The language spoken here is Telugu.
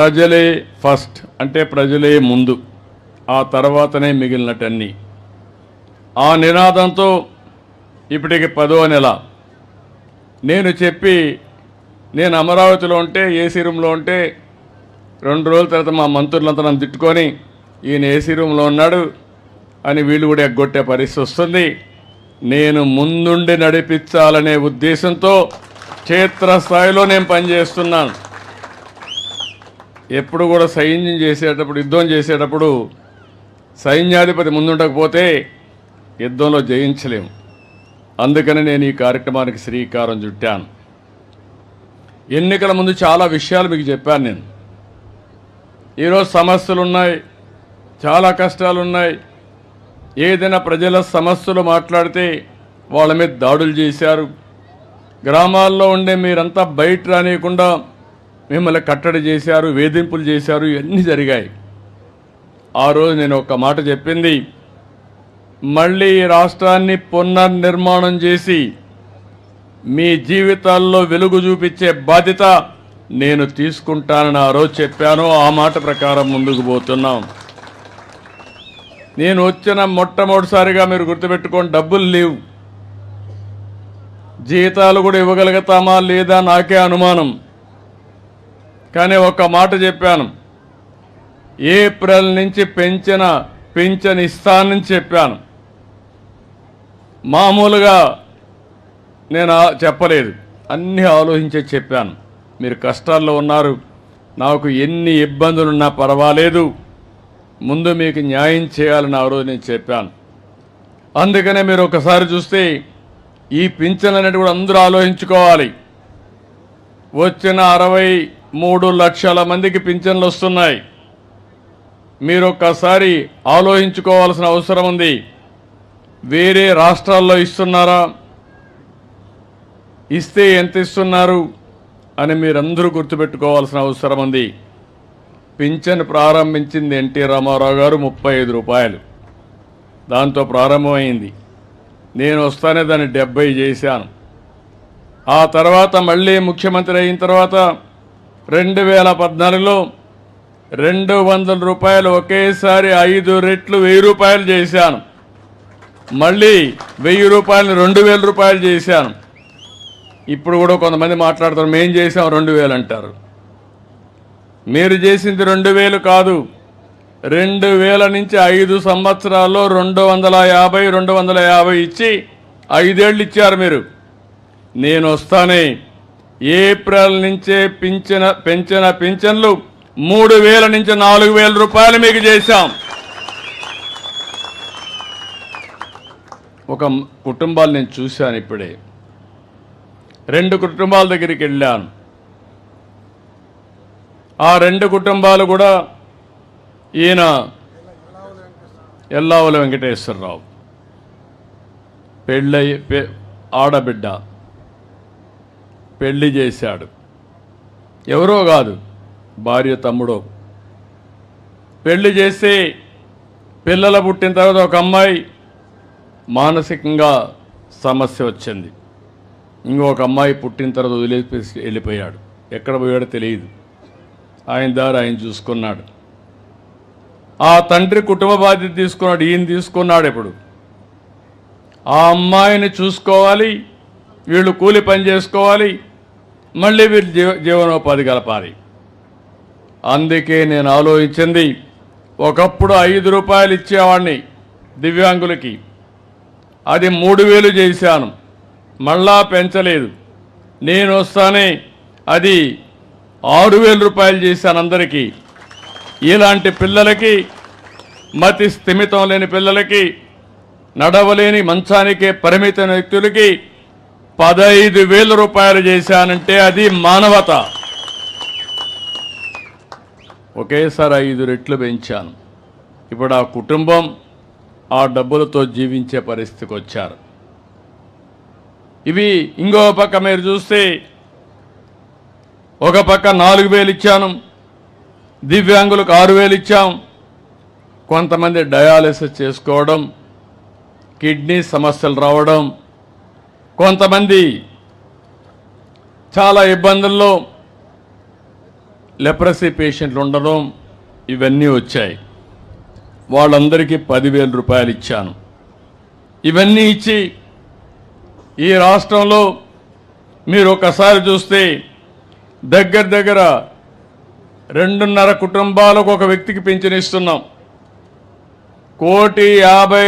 ప్రజలే ఫస్ట్ అంటే ప్రజలే ముందు, ఆ తర్వాతనే మిగిలినటన్నీ. ఆ నినాదంతో ఇప్పటికి 10వ నెల నేను అమరావతిలో ఉంటే ఏసీ రూమ్లో ఉంటే 2 రోజుల తర్వాత మా మంత్రులంతా నన్ను తిట్టుకొని ఈయన ఏసీ రూమ్లో ఉన్నాడు అని వీళ్ళు కూడా ఎగ్గొట్టే పరిస్థితి వస్తుంది. నేను ముందుండి నడిపించాలనే ఉద్దేశంతో క్షేత్రస్థాయిలో నేను పనిచేస్తున్నాను. ఎప్పుడు కూడా యుద్ధం చేసేటప్పుడు సైన్యాధిపతి ముందుండకపోతే యుద్ధంలో జయించలేము. అందుకని నేను ఈ కార్యక్రమానికి శ్రీకారం చుట్టాను. ఎన్నికల ముందు చాలా విషయాలు మీకు చెప్పాను. నేను ఈరోజు సమస్యలు ఉన్నాయి, చాలా కష్టాలు ఉన్నాయి. ఏదైనా ప్రజల సమస్యలు మాట్లాడితే వాళ్ళ మీద దాడులు చేశారు. గ్రామాల్లో ఉండే మీరంతా బయట రానియకుండా మిమ్మల్ని కట్టడి చేశారు, వేధింపులు చేశారు, ఇవన్నీ జరిగాయి. ఆ రోజు నేను ఒక మాట చెప్పింది, మళ్ళీ ఈ రాష్ట్రాన్ని పునర్నిర్మాణం చేసి మీ జీవితాల్లో వెలుగు చూపించే బాధ్యత నేను తీసుకుంటానని ఆ రోజు చెప్పాను. ఆ మాట ప్రకారం ముందుకు పోతున్నాం. నేను వచ్చిన మొట్టమొదటిసారిగా మీరు గుర్తుపెట్టుకోండి, డబ్బులు లేవు, జీతాలు కూడా ఇవ్వగలుగుతామా లేదా నాకే అనుమానం. కానీ ఒక మాట చెప్పాను, ఏప్రిల్ నుంచి పింఛన్ ఇస్తానని చెప్పాను. మామూలుగా నేను చెప్పలేదు, అన్నీ ఆలోచించే చెప్పాను. మీరు కష్టాల్లో ఉన్నారు, నాకు ఎన్ని ఇబ్బందులున్నా పర్వాలేదు, ముందు మీకు న్యాయం చేయాలని ఆ రోజు నేను చెప్పాను. అందుకనే మీరు ఒకసారి చూస్తే ఈ పింఛన్ అనేది కూడా అందరూ ఆలోచించుకోవాలి. వచ్చిన 63 లక్షల మందికి పింఛన్లు వస్తున్నాయి. మీరు ఒక్కసారి ఆలోచించుకోవాల్సిన అవసరం ఉంది. వేరే రాష్ట్రాల్లో ఇస్తున్నారా, ఇస్తే ఎంత ఇస్తున్నారు అని మీరందరూ గుర్తుపెట్టుకోవాల్సిన అవసరం ఉంది. పింఛన్ ప్రారంభించింది ఎన్టీ రామారావు గారు 35 రూపాయలు, దాంతో ప్రారంభమైంది. నేను వస్తానే దాన్ని 70 చేశాను. ఆ తర్వాత మళ్ళీ ముఖ్యమంత్రి అయిన తర్వాత 2014లో 200 రూపాయలు ఒకేసారి 5 రెట్లు 1000 రూపాయలు చేశాను. మళ్ళీ 1000 రూపాయలు 2000 రూపాయలు చేశాను. ఇప్పుడు కూడా కొంతమంది మాట్లాడతారు, మేం చేసాం 2000 అంటారు. మీరు చేసింది 2000 కాదు, 2000 నుంచి 5 సంవత్సరాల్లో 250 ఇచ్చి 5 ఏళ్ళు ఇచ్చారు మీరు. నేను వస్తానే ఏప్రిల్ నుంచే పెంచిన పింఛన్లు 3000 నుంచి 4000 రూపాయలు మీకు చేశాం. ఒక కుటుంబాలు నేను చూశాను, ఇప్పుడే 2 కుటుంబాల దగ్గరికి వెళ్ళాను. ఆ 2 కుటుంబాలు కూడా ఈయన ఎల్లావుల వెంకటేశ్వరరావు, ఆడబిడ్డ పెళ్లి చేశాడు. ఎవరో కాదు, భార్య తమ్ముడో. పెళ్లి చేసి పిల్లలు పుట్టిన తర్వాత ఒక అమ్మాయి మానసికంగా సమస్య వచ్చింది. ఇంకొక అమ్మాయి పుట్టిన తర్వాత వదిలేసి వెళ్ళిపోయాడు. ఎక్కడ పోయాడో తెలియదు. ఆయన దారి ఆయన చూసుకున్నాడు. ఆ తండ్రి కుటుంబ బాధ్యత తీసుకున్నాడు, ఈయన తీసుకున్నాడు. ఇప్పుడు ఆ అమ్మాయిని చూసుకోవాలి, వీళ్ళు కూలి పని చేసుకోవాలి, మళ్ళీ వీళ్ళు జీవనోపాధి కలపాలి. అందుకే నేను ఆలోచించింది, ఒకప్పుడు 5 రూపాయలు ఇచ్చేవాడిని దివ్యాంగులకి, అది 3000 చేశాను, మళ్ళా పెంచలేదు. నేను వస్తానే అది 6000 రూపాయలు చేశాను అందరికీ. ఇలాంటి పిల్లలకి, మతి స్థిమితం లేని పిల్లలకి, నడవలేని మంచానికే పరిమితమైన వ్యక్తులకి 15,000 రూపాయలు చేశానంటే అది మానవత. ఒకేసారి 5 రెట్లు పెంచాను. ఇప్పుడు ఆ కుటుంబం ఆ డబ్బులతో జీవించే పరిస్థితికి వచ్చారు. ఇవి ఇంకో పక్క మీరు చూస్తే, ఒక పక్క 4000 ఇచ్చాను, దివ్యాంగులకు 6000 ఇచ్చాం. కొంతమంది డయాలసిస్ చేసుకోవడం, కిడ్నీ సమస్యలు రావడం, కొంతమంది చాలా ఇబ్బందుల్లో లెప్రసీ పేషెంట్లు ఉండడం ఇవన్నీ వచ్చాయి. వాళ్ళందరికీ 10,000 రూపాయలు ఇచ్చాను. ఇవన్నీ ఇచ్చి ఈ రాష్ట్రంలో మీరు ఒకసారి చూస్తే దగ్గర దగ్గర 2.5 కుటుంబాలకు ఒక వ్యక్తికి పింఛన్ ఇస్తున్నాం. 1,50,00,000